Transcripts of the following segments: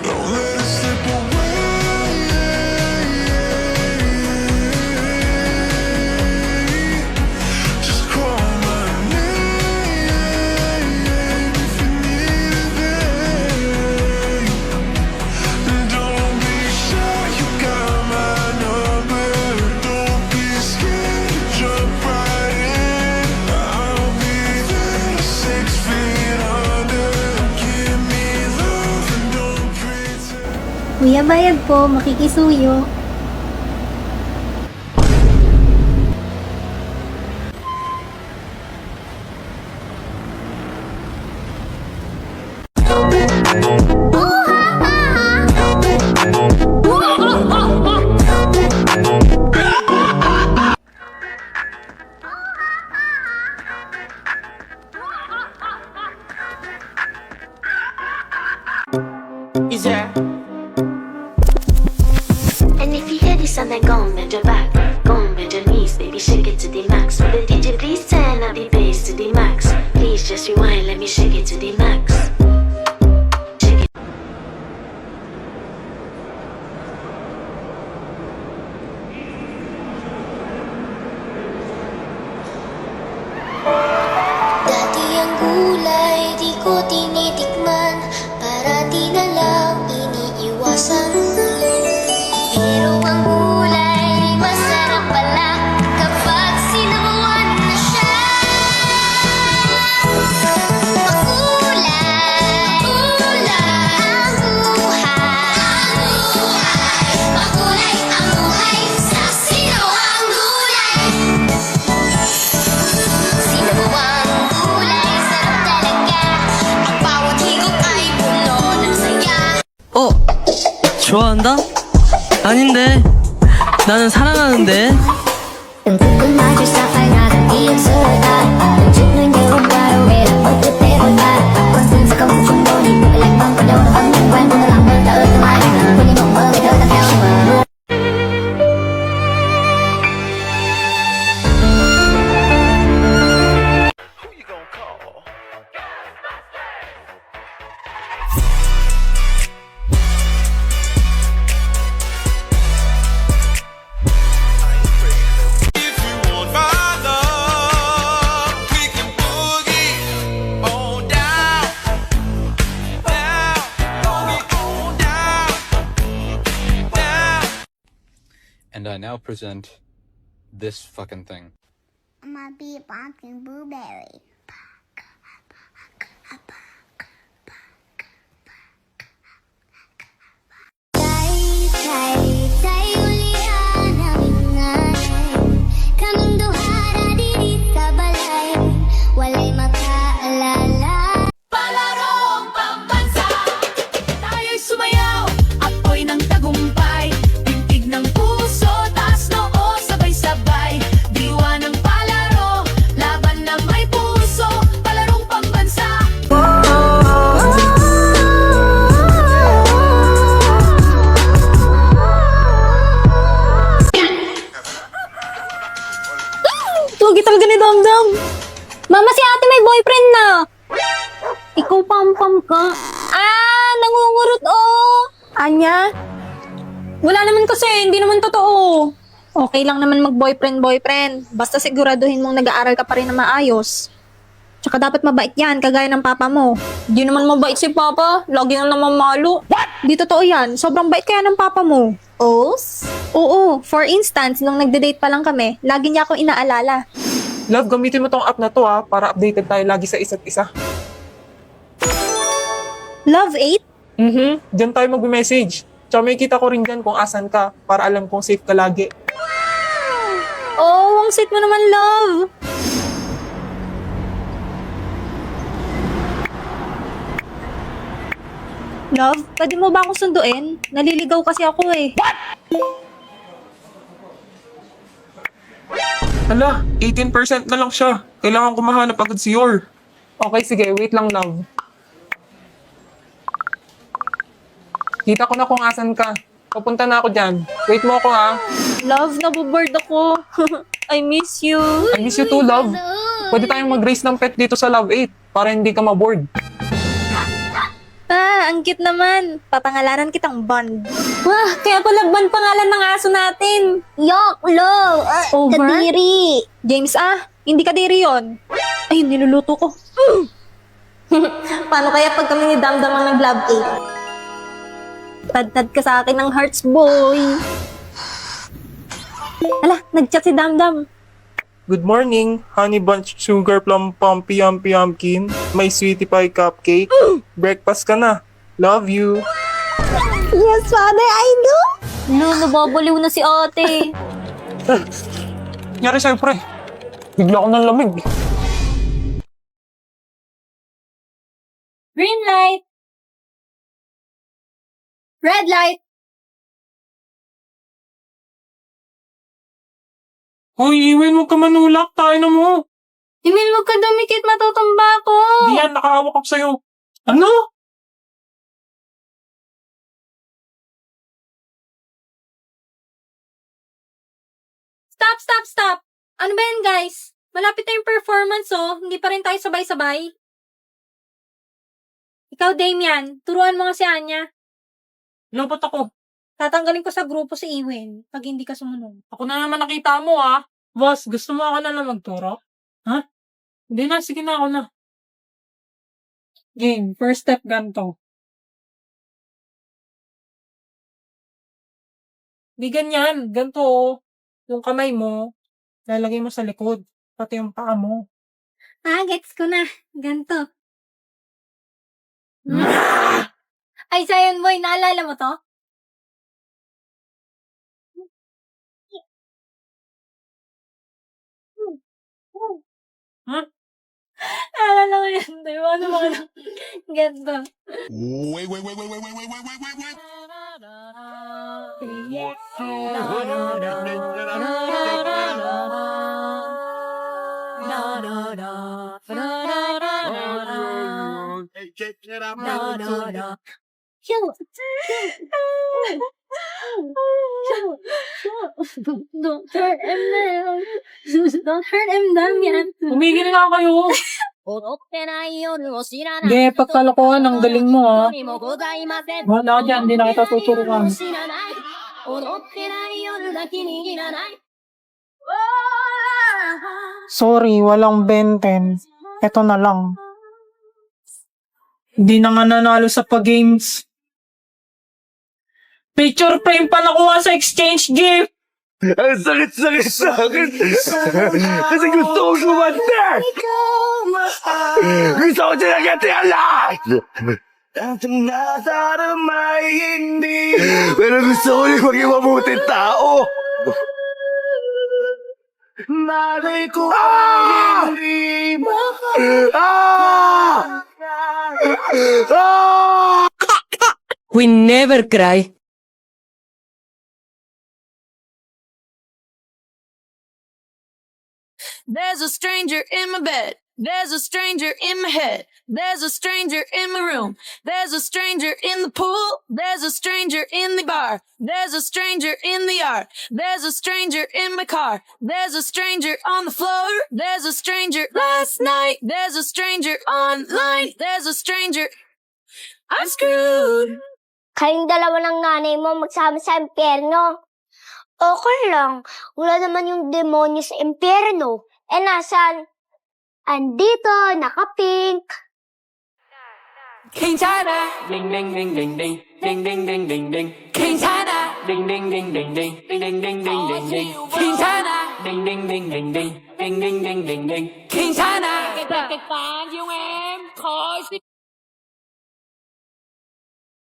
Don't let it slip away. Just call my name if you need it. Don't be shy, you got my number. Don't be scared to jump right in. I'll be there 6 feet under. Give me love and don't pretend. Kuya, bayad po. Makikisuyo. Easier. And if you hear this and then go and bend your back, go and bend your knees, baby, shake it to the max. Will the DJ please turn up the bass to the max? Please just rewind, let me shake it to the max. Shake it. Dati ang gulay di ko tinitikman, parati na lang iniiwasan. Pero ang gulay masarap pala kapag sinabawan na siya. Makulay, kulay ang buhay. Makulay ang buhay sa sinawang gulay. Sinabawang gulay, sarap talaga. Ang bawat higop ay puno ng saya. 좋아한다? 아닌데. 나는 사랑하는데. Tentukan maju sampai nanti yang serta. Tunjukkan jauh baru era untuk terbuka. Konsisten sekau jumbo di bulan bang pada orang mingguan dalam bertahu kemarin. Boleh membawa datang semua. Who you gonna call? If you want my love, we can boogie on down, down, boogie on down, down. And I now present this fucking thing. I'm gonna be a pumpkin blueberry. Tay ulian ang ingay. Kaming duha na dili sa balay. Walay makaalala. Palarong pambansa, tayo'y sumayaw, apoy ng tagumpay, tintig ng puso, taas noo, sabay-sabay, diwa ng palaro, laban na may puso, palarong pambansa. Tugi talaga ni Damdam. Mama, si ate may boyfriend na. Ikaw pam-pam ka. Nangungurot Anya? Wala naman kasi, hindi naman totoo. Okay lang naman mag-boyfriend. Basta siguraduhin mong nag-aaral ka pa rin na maayos. Tsaka dapat mabait yan, kagaya ng papa mo. Di naman mabait si papa, lagi na naman malo. What? Di totoo yan, sobrang bait kaya ng papa mo. Oo, for instance, nung nagde-date pa lang kami, lagi niya ako inaalala. Love, gamitin mo tong app na to para updated tayo lagi sa isa't isa. Love 8? Diyan tayo mag-message. Tsaka may kita ko rin dyan kung asan ka para alam kong safe ka lagi. Oh, ang sweet mo naman, love. Love, pwede mo ba akong sunduin? Naliligaw kasi ako eh. Hala, 18% na lang siya. Kailangan ko mahanap agad si Yor. Okay, sige. Wait lang, love. Kita ko na kung asan ka. Papunta na ako dyan. Wait mo ako, ha? Love, naboboard ako. I miss you. I miss you too, love. Pwede tayong mag-race ng pet dito sa Love 8 para hindi ka maboard. ang cute naman. Papangalanan kitang Bond. Wah, kaya pala Bond pangalan ng aso natin. Yok, lo. Over? Kadiri. James, hindi kadiri yon. Ay, niluluto ko. Paano kaya pag kami ni Damdam ang nag-love ache? Tad-tad ka sa akin ng hearts, boy. Ala, nag-chat si Damdam. Good morning, honey bunch sugar plum pumpy yumpy pumpkin. May sweetie pie cupcake. Breakfast ka na. Love you. Yes, father, I do. No, nababaliw na si ate. Nangyari sa'yo, pre. Bigla ko ng lamig. Green light. Red light. Hoy, Iwin, huwag ka manulak. Tayo na mo. Emil, wag ka dumikit, matutumba ko. Di yan, nakahawak ako sa'yo. Ano? Stop, stop, stop. Ano ba yan, guys? Malapit na yung performance, oh. Hindi pa rin tayo sabay-sabay. Ikaw, Damian, turuan mo nga si Anya. Lobot ako. Tatanggalin ko sa grupo si Iwin pag hindi ka sumunod. Ako na naman nakita mo, ah. Boss, gusto mo ako na lang magturo? Ha? Hindi na, sige na ako na. Game, first step ganito. Di ganyan, ganito, oh. Yung kamay mo, lalagay mo sa likod, pati yung paa mo. Gets ko na. Ganto. Ay, Zion Boy, naalala mo to? Ha? Naalala ko yan, di ba? Ano mga ganto. Don't hurt him, man. Don't hurt him, Damian. Umigil nga kayo. Hindi, pagkalokohan, ang galing mo, ha. Wala ka dyan, hindi na kita tuturuan. Sorry, walang benten. Ito na lang. Hindi na nga nanalo sa pag-games. Picture frame pa nakuha sa exchange gift! Ang sakit-sakit sa akin. Kasi gusto kong lumanda. Gusto ko talaga tiyalat. At nasaramay hindi. Pero gusto ko yung maging mabuting tao. Malay ko hindi We never cry. There's a stranger in my bed. There's a stranger in my head. There's a stranger in my room. There's a stranger in the pool. There's a stranger in the bar. There's a stranger in the yard. There's a stranger in my car. There's a stranger on the floor. There's a stranger last night. There's a stranger online. There's a stranger. I'm screwed. Kayong dalawa ng nanay mo magsama sa impyerno. Okay lang. Wala naman yung demonyo sa impyerno. Nasan? Andito, naka-pink. King China. Ding ding ding ding ding. Ding ding ding ding ding. King China. Ding ding ding ding ding. Ding ding ding ding ding ding. King China. Ding ding ding ding ding. Ding ding ding ding ding. King China.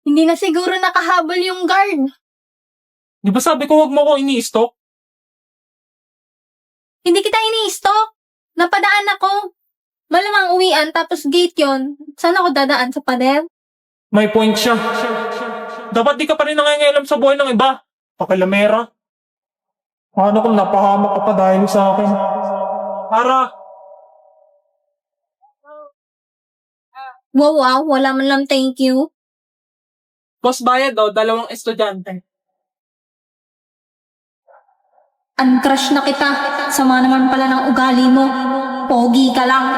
Hindi na siguro nakahabol yung guard. Di ba sabi ko huwag mo ko ini-stalk? Hindi kita ini-stalk. Napadaan ako. Malamang uwian, tapos gate yon. Saan ako dadaan? Sa pader? May point siya. Dapat di ka pa rin nangangialam sa buhay ng iba. Pakilamera. Paano kung napahamak ka pa dahil sa akin? Para. Wow, wala man lang thank you. Boss bayad daw, 2 estudyante. Uncrush na kita. Sama naman pala ng ugali mo. Pogi ka lang.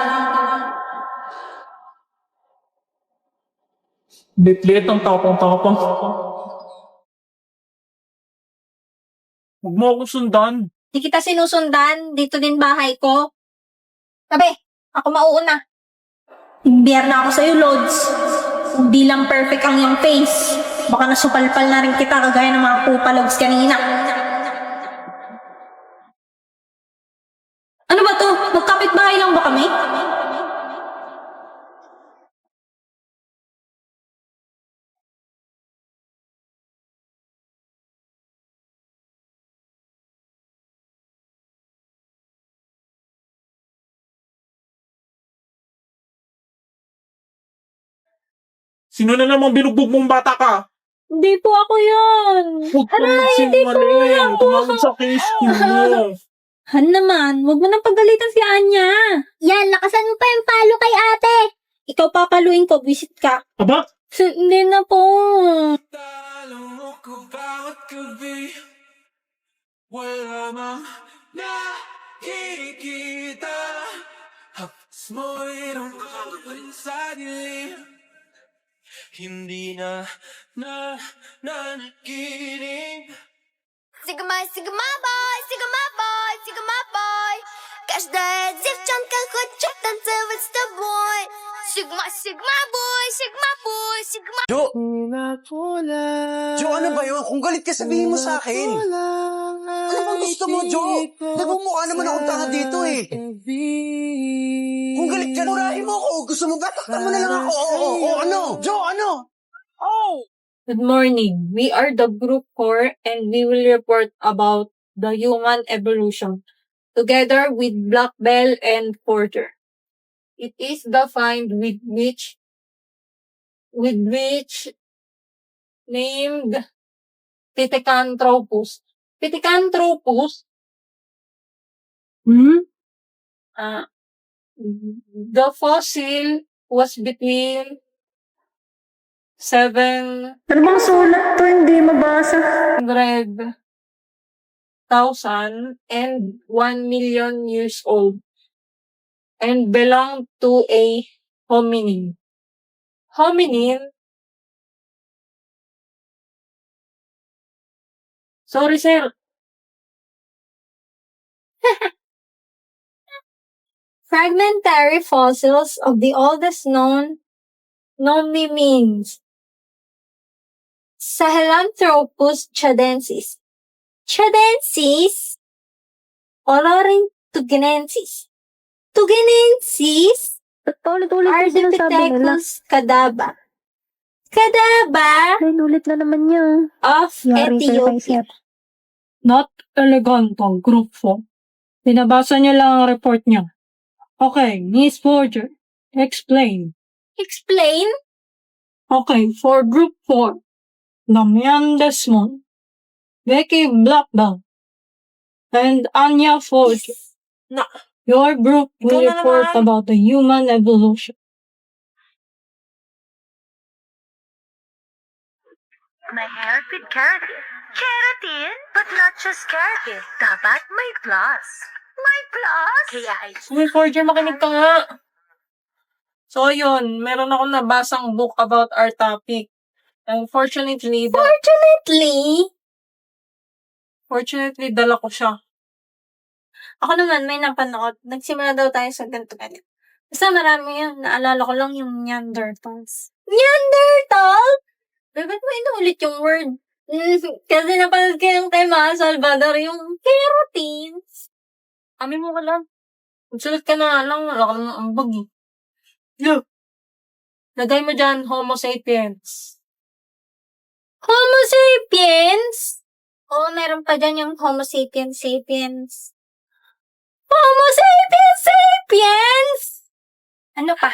Litlit ang tapang-tapang. Huwag mo akong sundan. Di kita sinusundan. Dito din bahay ko. Sabi, ako mauuna. Imbiyar na ako sa'yo, Lods. Kung di lang perfect ang iyong face, baka nasupalpal na rin kita kagaya ng mga pupalogs kanina. Ano ba to? Magkapit-bahay lang ba kami? Sino na namang binugbog mong bata ka? Hindi po ako yun. Huwag kang magsinungaling. Tumawag sa case mo. Han naman, huwag mo nang pagalitan si Anya. Yan, lakasan mo pa yung palo kay ate. Ikaw papaluin ko, visit ka. Aba? Hindi na po. Talo mo ko bawat gabi. Wala mang nakikita. Hapos mo'y rungkot sa dilim. Hindi na nanaginip. Sigma, Sigma boy, Sigma boy, Sigma boy. Каждая девчонка хочет танцевать с тобой. Sigma, Sigma boy, Sigma boy, Sigma. Jo! Jo, ano ba yun? Kung galit ka, sabihin mo sa akin. Ano bang gusto mo, Jo? Nagmumukha naman akong tanga dito eh. Kung galit ka, nurahin mo ako. Gusto mo ba? Taktan mo na lang ako. Oo, ano? Jo, ano? Good morning. We are the Group 4 and we will report about the human evolution together with Black Bell and Porter. It is the find with which named Pithecanthropus. Pithecanthropus? The fossil was between 700,000 Ano bang sulat to? Hindi mabasa. and 1 million years old and belonged to a hominin. Hominin? Sorry, sir. Fragmentary fossils of the oldest known means Sahelanthropus chadensis. Chadensis? Olorhyntogenensis. Tugenensis? Ulit-ulit yung sinasabi nila. Ardipithecus cadaba. Cadaba Ulit na naman niya. of Yari sa'yo kay Ethiopia. sir. Not Eleganto, Group 4. Binabasa niya lang ang report niya. Okay, Miss Porter, explain. Explain? Okay, for Group 4, Damian Desmond, Becky Blackbell, and Anya Forger. Na- Your group will Ikaw na report naman. about the human evolution. May help with keratin. Keratin? But not just keratin. Dapat may plus. May plus? Kaya ay... Miss Forger, makinig ka nga. So, yun, meron akong nabasang book about our topic. Unfortunately, fortunately, dala ko siya. Ako naman, may napanood. Nagsimula daw tayo sa ganito-ganito. Basta marami yun. Naalala ko lang yung Neanderthals. Neanderthal? Ba't mo inulit yung word? Kasi napanood ko yung kay Ma Salvador, yung keratins. Amin mo ka lang. Magsulat ka na lang. Wala ka lang ambag eh. Look. Lagay mo dyan, Homo sapiens. Homo sapiens? Oo, meron pa dyan yung Homo sapiens sapiens. Homo sapiens sapiens! Ano pa?